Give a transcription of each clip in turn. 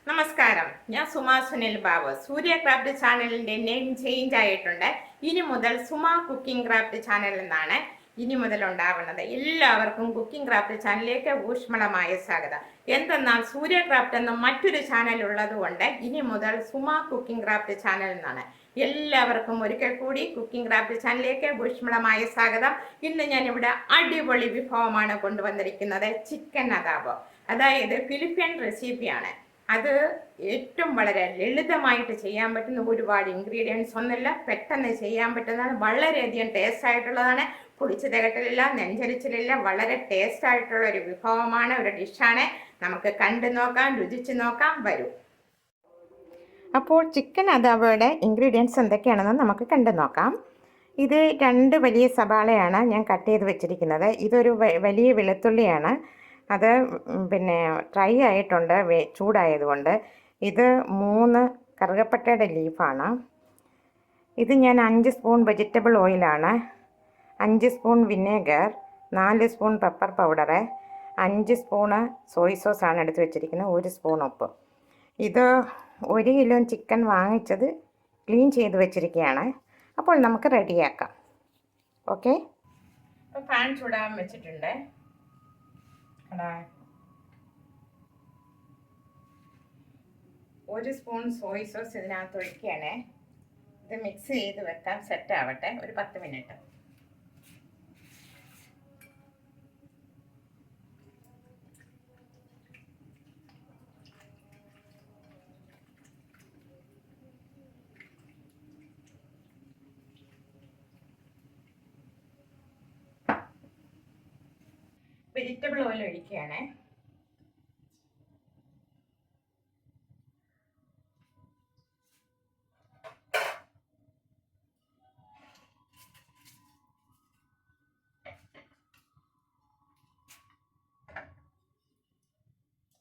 നമസ്കാരം, ഞാൻ സുമാ സുനിൽ ബാബു. സൂര്യ ക്രാഫ്റ്റ് ചാനലിൻ്റെ നെയിം ചേഞ്ച് ആയിട്ടുണ്ട്. ഇനി മുതൽ സുമാ കുക്കിംഗ് ക്രാഫ്റ്റ് ചാനൽ എന്നാണ് ഇനി മുതൽ ഉണ്ടാവുന്നത്. എല്ലാവർക്കും കുക്കിംഗ് ക്രാഫ്റ്റ് ചാനലിലേക്ക് ഊഷ്മളമായ സ്വാഗതം. എന്തെന്നാൽ സൂര്യ ക്രാഫ്റ്റ് എന്ന മറ്റൊരു ചാനൽ ഉള്ളതുകൊണ്ട് ഇനി മുതൽ സുമാ കുക്കിംഗ് ക്രാഫ്റ്റ് ചാനൽ എന്നാണ്. എല്ലാവർക്കും ഒരിക്കൽ കൂടി കുക്കിംഗ് ക്രാഫ്റ്റ് ചാനലിലേക്ക് ഊഷ്മളമായ സ്വാഗതം. ഇന്ന് ഞാൻ ഇവിടെ അടിപൊളി വിഭവമാണ് കൊണ്ടുവന്നിരിക്കുന്നത്. ചിക്കൻ അദാബോ, അതായത് ഫിലിപ്പിയൻ റെസിപ്പിയാണ്. അത് ഏറ്റവും വളരെ ലളിതമായിട്ട് ചെയ്യാൻ പറ്റുന്ന ഒരുപാട് ഇൻഗ്രീഡിയൻസ് ഒന്നുമില്ല, പെട്ടെന്ന് ചെയ്യാൻ പറ്റുന്നതാണ്. വളരെയധികം ടേസ്റ്റ് ആയിട്ടുള്ളതാണ്. പുളിച്ച് തികട്ടലില്ല, നെഞ്ചരിച്ചിലില്ല. വളരെ ടേസ്റ്റ് ആയിട്ടുള്ള ഒരു വിഭവമാണ്, ഒരു ഡിഷാണ്. നമുക്ക് കണ്ടു നോക്കാം, രുചിച്ച് നോക്കാം. വരൂ. അപ്പോൾ ചിക്കൻ അദാബോയുടെ ഇൻഗ്രീഡിയൻസ് എന്തൊക്കെയാണെന്ന് നമുക്ക് കണ്ടു നോക്കാം. ഇത് 2 വലിയ സവാളയാണ് ഞാൻ കട്ട് ചെയ്ത് വെച്ചിരിക്കുന്നത്. ഇതൊരു വലിയ വെളുത്തുള്ളിയാണ്. അത് പിന്നെ ഡ്രൈ ആയിട്ടുണ്ട് ചൂടായതുകൊണ്ട്. ഇത് 3 കറുകപ്പട്ടയുടെ ലീഫാണ്. ഇത് ഞാൻ 5 സ്പൂൺ വെജിറ്റബിൾ ഓയിലാണ്, 5 spoon vinegar, 4 spoon pepper powder, 5 spoon soy സോസാണ് എടുത്ത് വെച്ചിരിക്കുന്നത്, 1 സ്പൂൺ ഉപ്പ്. ഇത് 1 കിലോ ചിക്കൻ വാങ്ങിച്ചത് ക്ലീൻ ചെയ്ത് വെച്ചിരിക്കുകയാണ്. അപ്പോൾ നമുക്ക് റെഡിയാക്കാം. ഓക്കെ, അപ്പോൾ പാൻ ചൂടാൻ വെച്ചിട്ടുണ്ട്. 1 സ്പൂൺ സോയ് സോസ് ഇതിനകത്ത് ഒഴിക്കുകയാണ്. ഇത് മിക്സ് ചെയ്ത് വെക്കാം, സെറ്റ് ആവട്ടെ ഒരു 10 മിനിറ്റ്. Vegetable oil ഒഴിക്കുകയാണ്.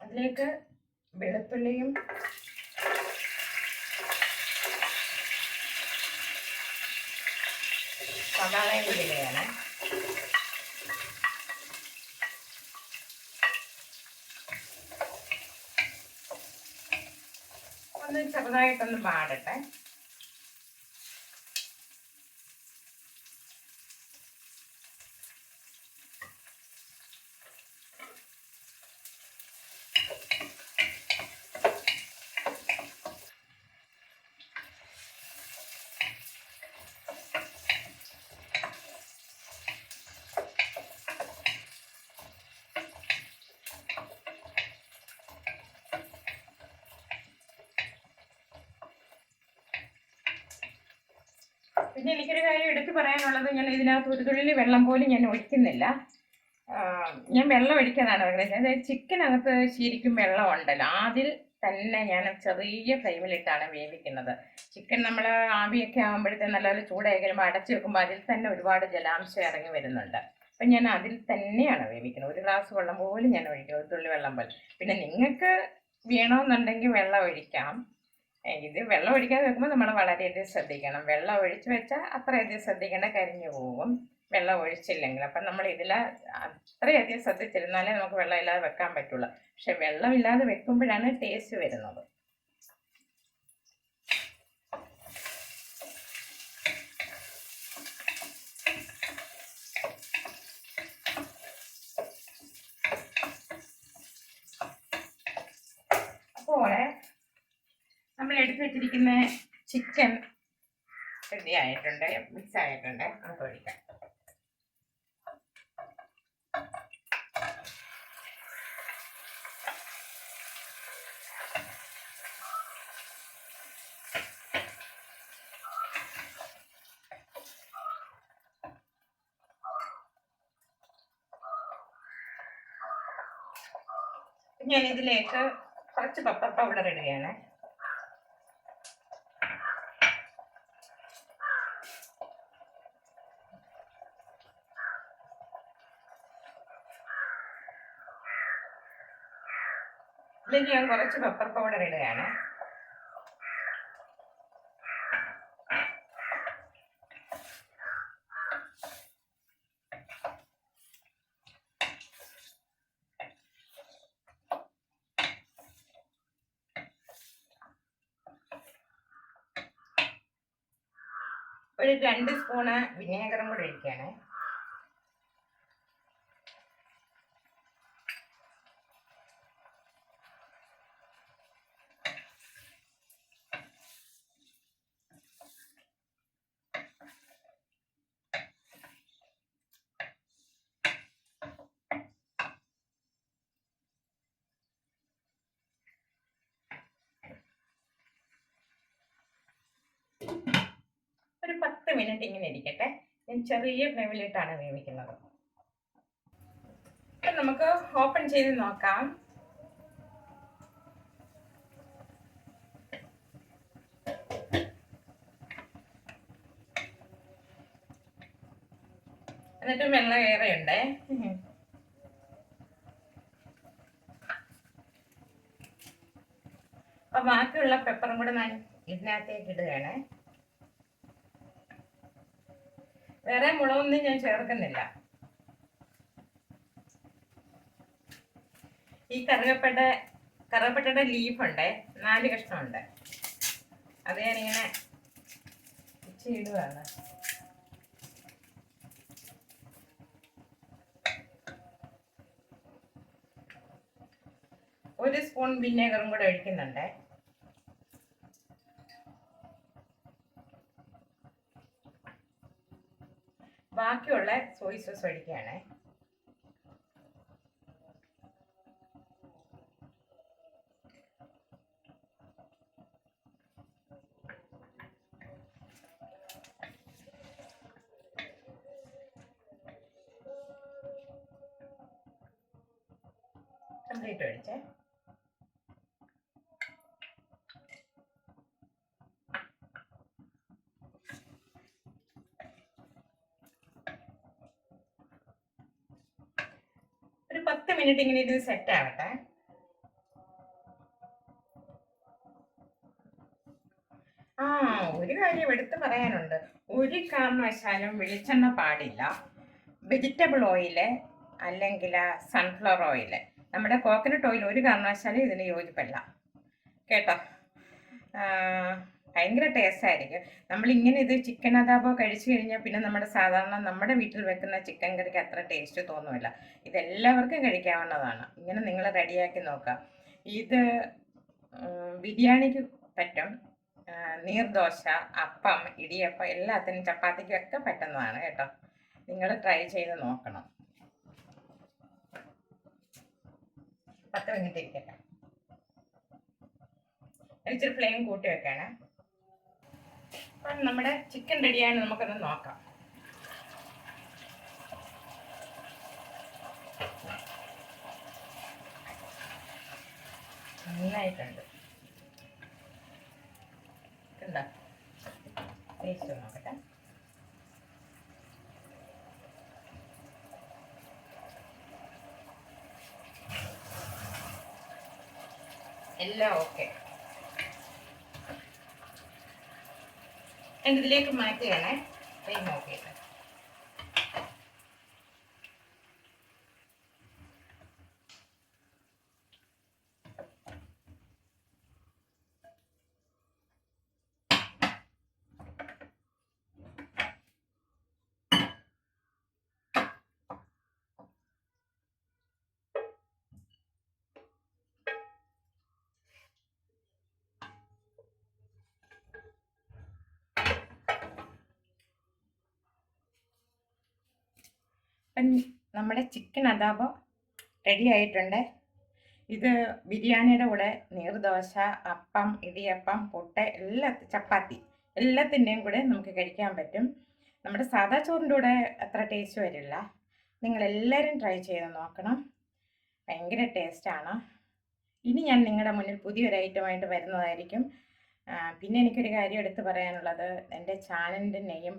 അതിലേക്ക് വെളുത്തുള്ളിയും സവാളയും ഇടുകയാണ്. ഒന്ന് ചെറുതായിട്ടൊന്ന് പാടട്ടെ. പിന്നെ എനിക്കൊരു കാര്യം എടുത്തു പറയാനുള്ളത്, ഞാൻ ഇതിനകത്ത് ഒരു തുള്ളി വെള്ളം പോലും ഞാൻ ഒഴിക്കുന്നില്ല. ഞാൻ വെള്ളം ഒഴിക്കാനാണ് പറയുന്നത്. അതായത് ചിക്കനകത്ത് ശരിക്കും വെള്ളം ഉണ്ടല്ലോ, അതിൽ തന്നെ ഞാൻ ചെറിയ ഫ്ലെയിമിലിട്ടാണ് വേവിക്കുന്നത്. ചിക്കൻ നമ്മൾ ആവിയൊക്കെ ആകുമ്പോഴത്തേക്കും നല്ലപോലെ ചൂടായി കഴിയുമ്പോൾ അടച്ചു വെക്കുമ്പോൾ അതിൽ തന്നെ ഒരുപാട് ജലാംശം ഇറങ്ങി വരുന്നുണ്ട്. അപ്പം ഞാൻ അതിൽ തന്നെയാണ് വേവിക്കുന്നത്. 1 ഗ്ലാസ് വെള്ളം പോലും ഞാൻ ഒഴിക്കും, ഒരു തുള്ളി വെള്ളം പോലും. പിന്നെ നിങ്ങൾക്ക് വേണമെന്നുണ്ടെങ്കിൽ വെള്ളം ഒഴിക്കാം. ഇത് വെള്ളം ഒഴിക്കാതെ വെക്കുമ്പോൾ നമ്മൾ വളരെയധികം ശ്രദ്ധിക്കണം. വെള്ളം ഒഴിച്ച് വെച്ചാൽ അത്രയധികം ശ്രദ്ധിക്കേണ്ട, കരിഞ്ഞു പോകും വെള്ളം ഒഴിച്ചില്ലെങ്കിൽ. അപ്പം നമ്മൾ ഇതിൽ അത്രയധികം ശ്രദ്ധിച്ചിരുന്നാലേ നമുക്ക് വെള്ളം ഇല്ലാതെ വെക്കാൻ പറ്റുള്ളൂ. പക്ഷെ വെള്ളമില്ലാതെ വെക്കുമ്പോഴാണ് ടേസ്റ്റ് വരുന്നത്. അപ്പോൾ നമ്മൾ എടുത്ത് വെച്ചിരിക്കുന്ന ചിക്കൻ റെഡി ആയിട്ടുണ്ട്, മിക്സ് ആയിട്ടുണ്ട്. നമുക്ക് ഒഴിക്കാം. ഞാൻ ഇതിലേക്ക് കുറച്ച് പെപ്പർ പൗഡർ ഇടുകയാണ്. ഇതിലേക്ക് ഞാൻ കുറച്ച് പെപ്പർ പൗഡർ ഇടുകയാണ്. ഒരു 2 സ്പൂണ് വിനേഗറും കൂടെ ഒഴിക്കുകയാണ്. ഒരു 10 മിനിറ്റ് ഇങ്ങനെ ഇരിക്കട്ടെ. ഞാൻ ചെറിയ ഫ്ലെയിമിലിട്ടാണ് വേവിക്കുന്നത്. അപ്പം നമുക്ക് ഓപ്പൺ ചെയ്ത് നോക്കാം. എന്നിട്ട് വെള്ളം ഏറെയുണ്ട്. അപ്പം ബാക്കിയുള്ള പെപ്പറും കൂടെ ഞാൻ ഇതിനകത്തേക്ക് ഇടുകയാണ്. വേറെ മുളകൊന്നും ഞാൻ ചേർക്കുന്നില്ല. ഈ കറുകപ്പട്ടയുടെ ലീഫുണ്ട്, 4 കഷ്ണമുണ്ട്. അത് ഞാനിങ്ങനെ ഇടുകയാണ്. ഒരു സ്പൂൺ വിനേഗറും കൂടെ ഒഴിക്കുന്നുണ്ട്. ബാക്കിയുള്ള സോയ് സോസ് ഒഴിക്കുകയാണ്. കംപ്ലീറ്റ് ഒഴിച്ചേ. ഒരു 10 മിനിറ്റ് ഇങ്ങനെ ഇത് സെറ്റ് ആവട്ടെ. ഒരു കാര്യം എടുത്ത് പറയാനുണ്ട്. ഒരു കാരണവശാലും വെളിച്ചെണ്ണ പാടില്ല. വെജിറ്റബിൾ ഓയില് അല്ലെങ്കിൽ സൺഫ്ലവർ ഓയില്, നമ്മുടെ കോക്കനട്ട് ഓയിൽ ഒരു കാരണവശാലും ഇതിന് യോജിപ്പല്ല കേട്ടോ. ഭയങ്കര ടേസ്റ്റ് ആയിരിക്കും. നമ്മളിങ്ങനെ ഇത് ചിക്കൻ അതാപോ കഴിച്ചു കഴിഞ്ഞാൽ പിന്നെ നമ്മുടെ വീട്ടിൽ വെക്കുന്ന ചിക്കൻ കറിക്ക് അത്ര ടേസ്റ്റ് തോന്നുമില്ല. ഇതെല്ലാവർക്കും കഴിക്കാവുന്നതാണ്. ഇങ്ങനെ നിങ്ങൾ റെഡിയാക്കി നോക്കാം. ഇത് ബിരിയാണിക്ക് പറ്റും, നീർദോശ, അപ്പം, ഇടിയപ്പം, എല്ലാത്തിനും ചപ്പാത്തിക്കൊക്കെ പറ്റുന്നതാണ് കേട്ടോ. നിങ്ങൾ ട്രൈ ചെയ്ത് നോക്കണം. 10 മിനിറ്റ് ഇരിക്കട്ടെ. ഇച്ചിരി ഫ്ലെയിം കൂട്ടി വെക്കാണ്. അപ്പം നമ്മുടെ ചിക്കൻ റെഡിയാണ്. നമുക്കൊന്ന് നോക്കാം. നന്നായിട്ടുണ്ട്. കണ്ടോ? ടേസ്റ്റ് നോക്കട്ടെ. എല്ലാം ഓക്കെ. ഇതിലേക്ക് മാറ്റുകയാണേ. ഫ്ലെയിം നോക്കിയിട്ട് അപ്പം നമ്മുടെ ചിക്കൻ അതാപം റെഡി ആയിട്ടുണ്ട്. ഇത് ബിരിയാണിയുടെ കൂടെ നീർദോശ, അപ്പം, ഇടിയപ്പം, പുട്ട്, ചപ്പാത്തി എല്ലാത്തിൻ്റെയും കൂടെ നമുക്ക് കഴിക്കാൻ പറ്റും. നമ്മുടെ സാദാ ചോറിൻ്റെ കൂടെ അത്ര ടേസ്റ്റ് വരില്ല. നിങ്ങളെല്ലാവരും ട്രൈ ചെയ്ത് നോക്കണം. ഭയങ്കര ടേസ്റ്റാണ്. ഇനി ഞാൻ നിങ്ങളുടെ മുന്നിൽ പുതിയൊരു ഐറ്റമായിട്ട് വരുന്നതായിരിക്കും. പിന്നെ എനിക്കൊരു കാര്യം എടുത്ത് പറയാനുള്ളത്, എൻ്റെ ചാനലിൻ്റെ നെയിം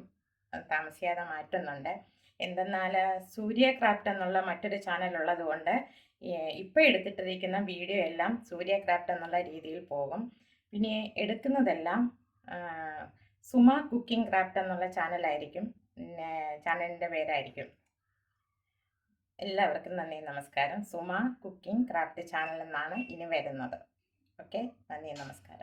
താമസിയാതെ മാറ്റുന്നുണ്ട്. എന്തെന്നാൽ സൂര്യ ക്രാഫ്റ്റ് എന്നുള്ള മറ്റൊരു ചാനലുള്ളത് കൊണ്ട് ഇപ്പോൾ എടുത്തിട്ടിരിക്കുന്ന വീഡിയോ എല്ലാം സൂര്യ ക്രാഫ്റ്റ് എന്നുള്ള രീതിയിൽ പോകും. പിന്നെ എടുക്കുന്നതെല്ലാം സുമ കുക്കിംഗ് ക്രാഫ്റ്റ് എന്നുള്ള ചാനലായിരിക്കും, ചാനലിൻ്റെ പേരായിരിക്കും. എല്ലാവർക്കും നന്ദി, നമസ്കാരം. സുമ കുക്കിംഗ് ക്രാഫ്റ്റ് ചാനൽ എന്നാണ് ഇനി വരുന്നത്. ഓക്കെ, നന്ദി, നമസ്കാരം.